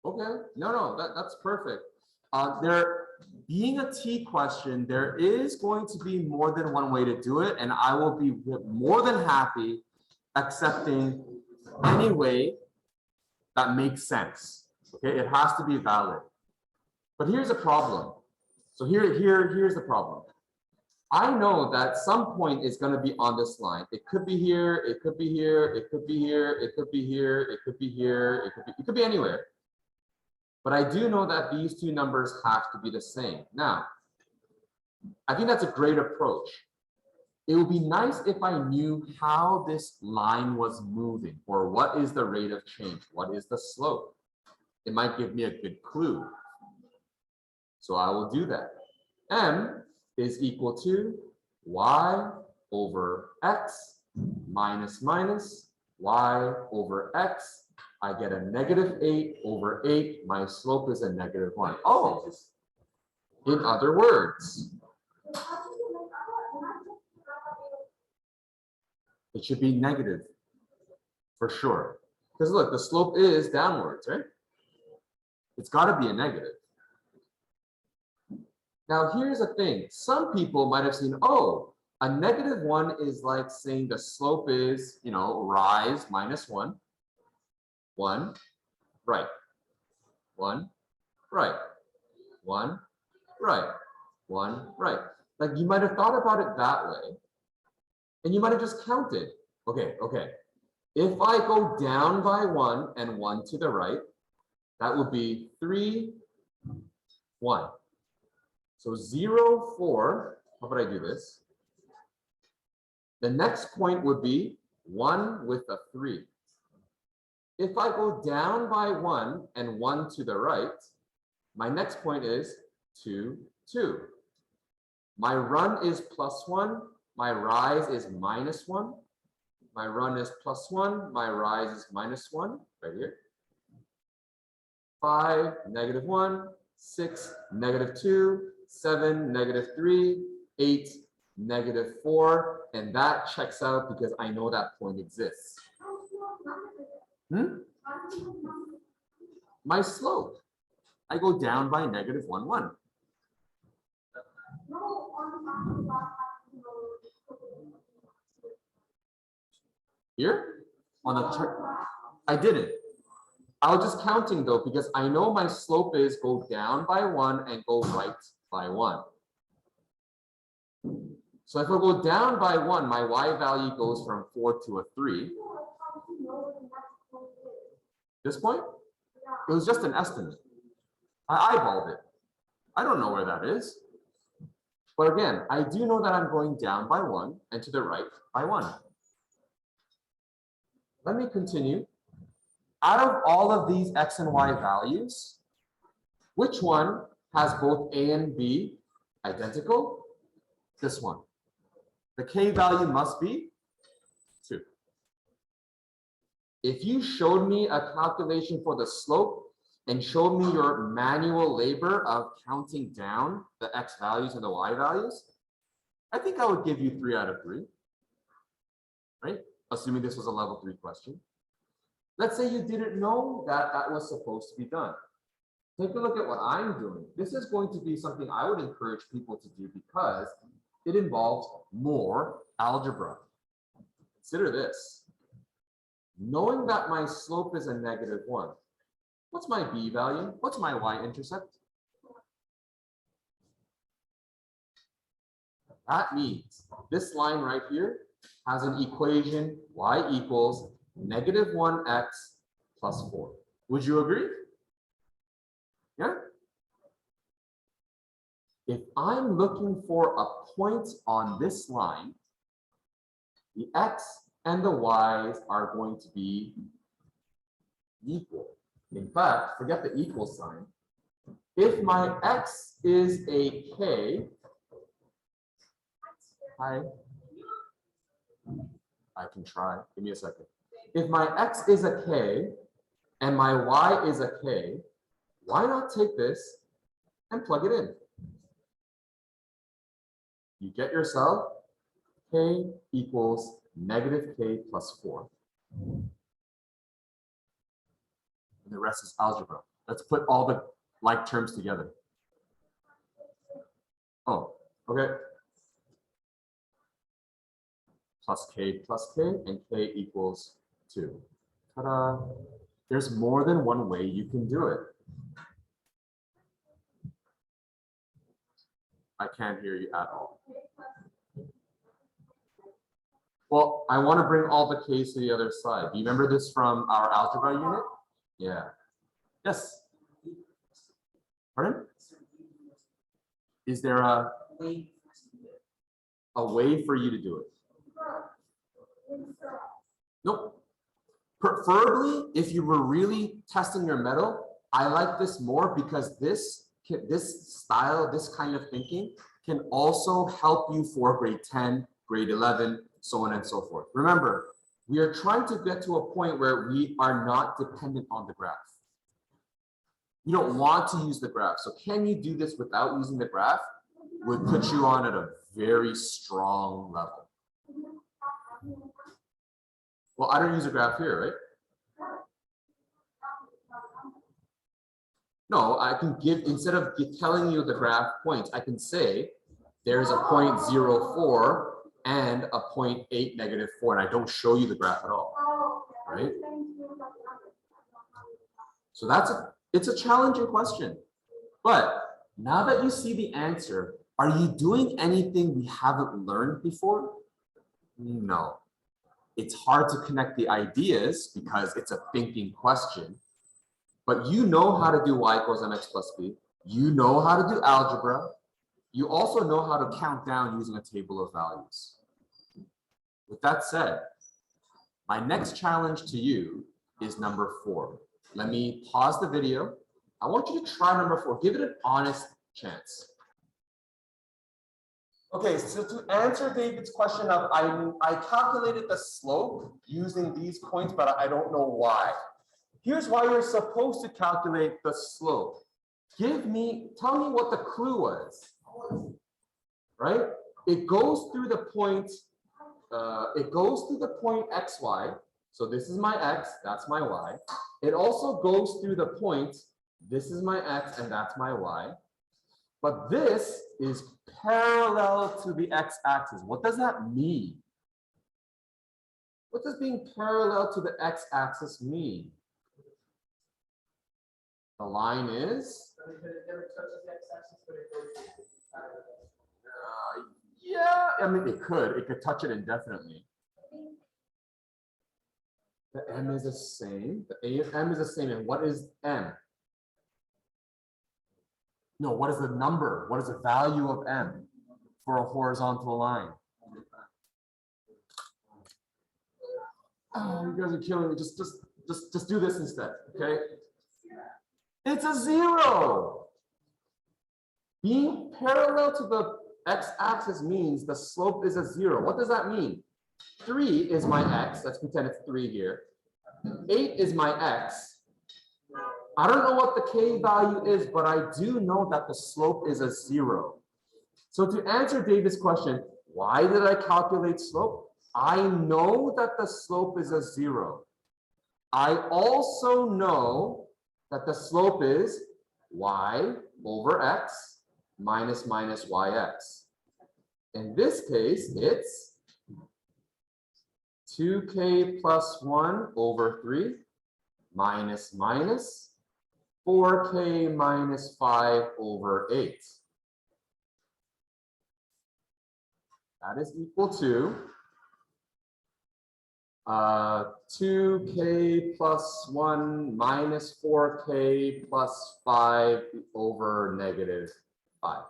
Okay, no, that's perfect. There being a T question, there is going to be more than one way to do it, and I will be more than happy accepting any way that makes sense. Okay, it has to be valid. But here's a problem. So here's the problem. I know that some point is going to be on this line. It could be here, it could be here, it could be here, it could be here, it could be here, it could be anywhere. But I do know that these two numbers have to be the same. Now, I think that's a great approach. It would be nice if I knew how this line was moving, or what is the rate of change, what is the slope. It might give me a good clue. So I will do that. M is equal to y over x minus y over x. I get a -8 over 8. My slope is a -1. Oh, in other words, it should be negative for sure. Because look, the slope is downwards, right? It's got to be a negative. Now, here's the thing. Some people might have seen, oh, a -1 is like saying the slope is, rise -1. 1, right. 1, right. 1, right. 1, right. Like you might have thought about it that way. And you might have just counted. Okay. If I go down by 1 and 1 to the right, that would be 3, 1. So 0, 4. How about I do this? The next point would be 1 with a 3. If I go down by 1 and 1 to the right, my next point is 2, 2. My run is +1. My rise is -1. My run is +1. My rise is -1, right here. 5, -1, 6, -2, 7, -3, 8, -4. And that checks out because I know that point exists. My slope. I go down by -1, 1. Here on the chart, I didn't. I was just counting though, because I know my slope is go down by 1 and go right by 1. So if I go down by 1, my y value goes from 4 to a 3. This point? It was just an estimate. I eyeballed it. I don't know where that is. But again, I do know that I'm going down by 1 and to the right by 1. Let me continue. Out of all of these x and y values, which one has both a and b identical? This one. The k value must be 2. If you showed me a calculation for the slope and showed me your manual labor of counting down the x values and the y values, I think I would give you 3 out of 3, right? Assuming this was a level 3 question. Let's say you didn't know that that was supposed to be done. Take a look at what I'm doing. This is going to be something I would encourage people to do because it involves more algebra. Consider this. Knowing that my slope is a -1, what's my b value? What's my y-intercept? That means this line right here has an equation y equals -1x plus 4. Would you agree? Yeah? If I'm looking for a point on this line, the x and the y's are going to be equal. In fact, forget the equal sign. If my x is a k, I can try. Give me a second. If my x is a k and my y is a k, why not take this and plug it in? You get yourself k equals -k plus 4. And the rest is algebra. Let's put all the like terms together. Oh, okay. Plus k and k equals 2. Ta-da. There's more than one way you can do it. I can't hear you at all. Well, I want to bring all the k's to the other side. Do you remember this from our algebra unit? Yeah. Yes. Pardon? Is there a way for you to do it? Nope. Preferably, if you were really testing your mettle, I like this more because this style, this kind of thinking can also help you for grade 10, grade 11, so on and so forth. Remember, we are trying to get to a point where we are not dependent on the graph. You don't want to use the graph. So can you do this without using the graph? Would put you on at a very strong level. Well, I don't use a graph here, right? No, I can give, instead of telling you the graph points, I can say there's a 0.04 and a 0.8 negative 4, and I don't show you the graph at all, right? So it's a challenging question. But now that you see the answer, are you doing anything we haven't learned before? No. It's hard to connect the ideas because it's a thinking question. But you know how to do y equals mx plus b. You know how to do algebra. You also know how to count down using a table of values. With that said, my next challenge to you is number 4. Let me pause the video. I want you to try number 4. Give it an honest chance. Okay, so to answer David's question of I calculated the slope using these points, but I don't know why. Here's why you're supposed to calculate the slope. Tell me what the clue was, right? It goes through the point, xy. So this is my x, that's my y. It also goes through the point, this is my x and that's my y. But this is parallel to the x-axis. What does that mean? What does being parallel to the x-axis mean? The line is? Yeah, I mean, it could touch it indefinitely. The m is the same, the m is the same, and what is m? No, what is the number? What is the value of m for a horizontal line? Oh, you guys are killing me. Just do this instead, okay? It's a 0. Being parallel to the x-axis means the slope is a 0. What does that mean? 3 is my x. Let's pretend it's 3 here. 8 is my x. I don't know what the k value is, but I do know that the slope is a 0. So to answer David's question, why did I calculate slope? I know that the slope is a 0. I also know that the slope is y over x minus yx. In this case, it's 2k plus 1 over 3 minus 4k minus 5 over 8. That is equal to 2k plus 1 minus 4k plus 5 over negative 5.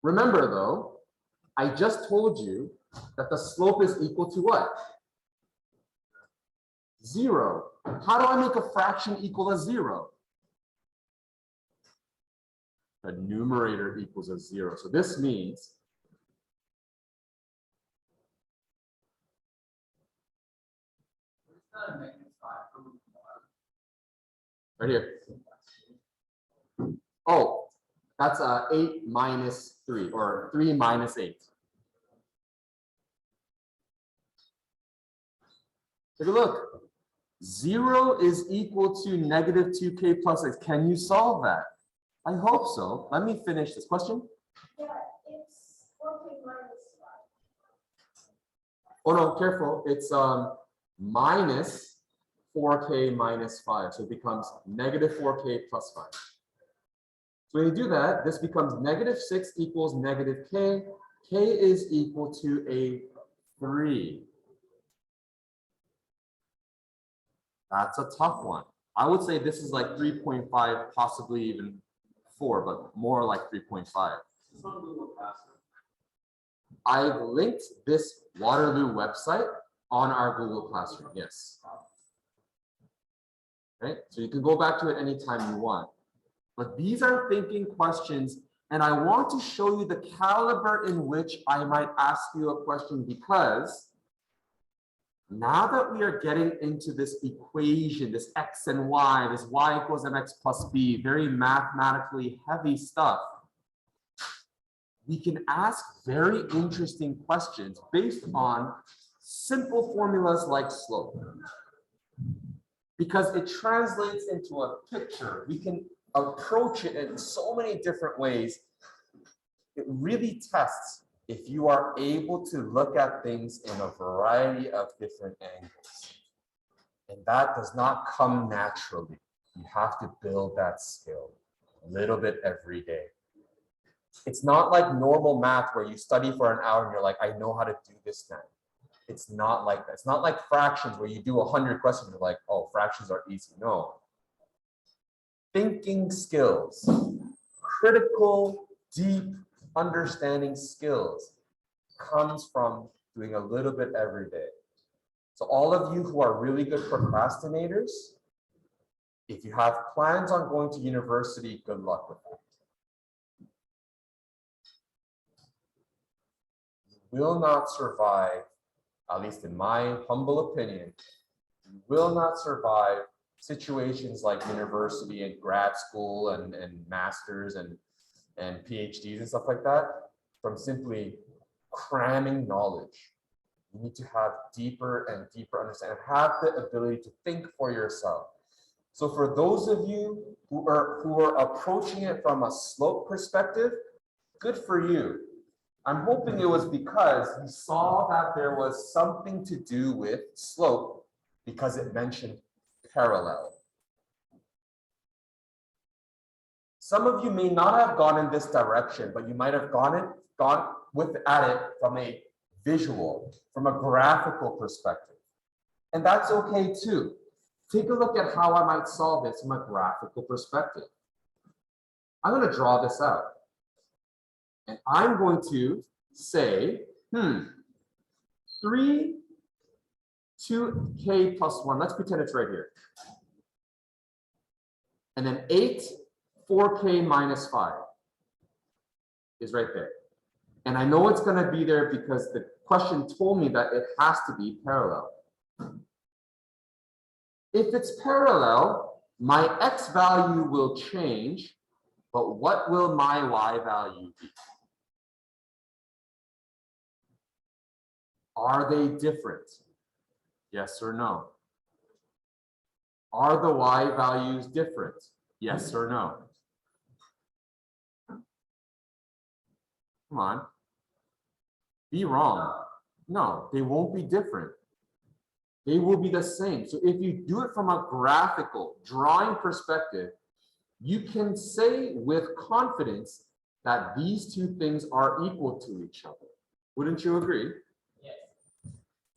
Remember though, I just told you that the slope is equal to what? 0. How do I make a fraction equal a 0? The numerator equals a 0. So this means right here. Oh, that's 8 minus 3, or 3 minus 8. Take a look. 0 is equal to negative 2k plus x. Can you solve that? I hope so. Let me finish this question. Yeah, it's 4k minus 5. Oh no, careful. It's minus 4k minus 5. So it becomes negative 4k plus 5. So when you do that, this becomes negative 6 equals negative k. K is equal to a 3. That's a tough one. I would say this is like 3.5, possibly even 4, but more like 3.5. I've linked this Waterloo website on our Google Classroom, yes. Okay, so you can go back to it anytime you want. But these are thinking questions, and I want to show you the caliber in which I might ask you a question, because now that we are getting into this equation, this x and y, this y equals mx plus b, very mathematically heavy stuff, we can ask very interesting questions based on simple formulas like slope. Because it translates into a picture. We can approach it in so many different ways. It really tests if you are able to look at things in a variety of different angles. And that does not come naturally. You have to build that skill a little bit every day. It's not like normal math where you study for an hour and you're like, I know how to do this now. It's not like that. It's not like fractions where you do 100 questions, you're like, oh, fractions are easy. No. Thinking skills, critical, deep understanding skills comes from doing a little bit every day. So all of you who are really good procrastinators, if you have plans on going to university, good luck with that. You will not survive, at least in my humble opinion, you will not survive situations like university and grad school and masters and PhDs and stuff like that from simply cramming knowledge. You need to have deeper and deeper understanding, have the ability to think for yourself. So for those of you who are approaching it from a slope perspective, good for you. I'm hoping it was because you saw that there was something to do with slope because it mentioned parallel. Some of you may not have gone in this direction, but you might have gone at it from a visual, from a graphical perspective. And that's okay too. Take a look at how I might solve this from a graphical perspective. I'm going to draw this out. And I'm going to say, 3, 2k plus 1. Let's pretend it's right here. And then 8, 4k minus 5 is right there. And I know it's going to be there because the question told me that it has to be parallel. If it's parallel, my x value will change, but what will my y value be? Are they different? Yes or no? Are the y values different? Yes or no? Come on. Be wrong. No, they won't be different. They will be the same. So if you do it from a graphical drawing perspective, you can say with confidence that these two things are equal to each other. Wouldn't you agree? Yes.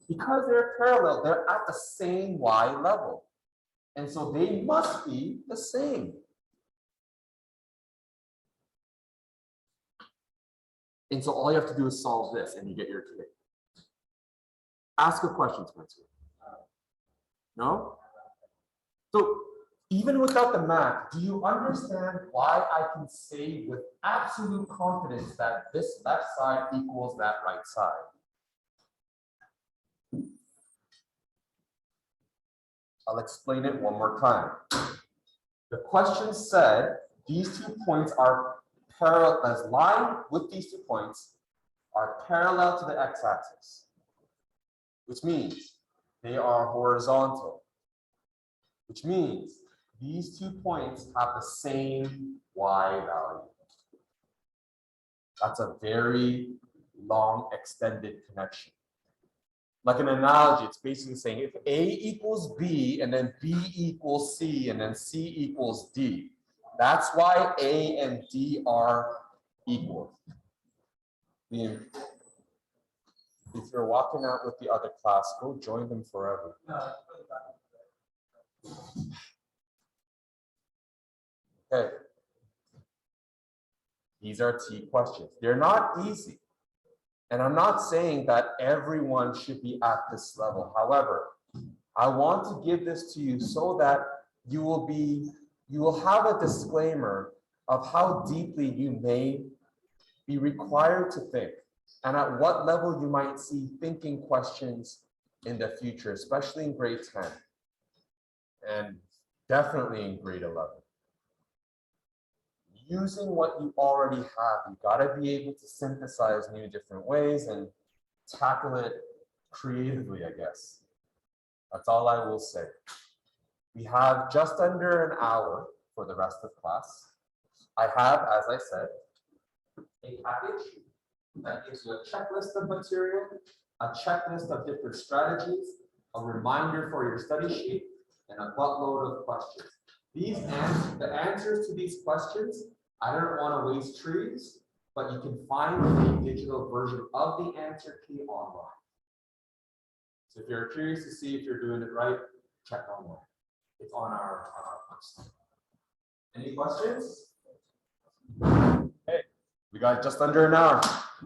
Because they're parallel, they're at the same y level. And so they must be the same. And so all you have to do is solve this and you get your K. Ask a question, Spencer. No? So even without the math, do you understand why I can say with absolute confidence that this left side equals that right side? I'll explain it one more time. The question said these 2 points are parallel, as line with these 2 points are parallel to the x-axis, which means they are horizontal. which means these 2 points have the same y value. That's a very long extended connection. Like an analogy, it's basically saying if A equals B and then B equals C and then C equals D, that's why A and D are equal. If you're walking out with the other class, go join them forever. Okay. These are T questions. They're not easy. And I'm not saying that everyone should be at this level. However, I want to give this to you so that you will have a disclaimer of how deeply you may be required to think and at what level you might see thinking questions in the future, especially in grade 10 and definitely in grade 11. Using what you already have, you gotta be able to synthesize new different ways and tackle it creatively, I guess. That's all I will say. We have just under an hour for the rest of class. I have, as I said, a package that gives you a checklist of material, a checklist of different strategies, a reminder for your study sheet, and a buttload of questions. The answers to these questions, I don't want to waste trees, but you can find a digital version of the answer key online. So if you're curious to see if you're doing it right, check online. It's on our post. Any questions? Okay, we got just under an hour.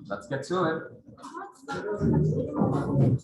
Let's get to it.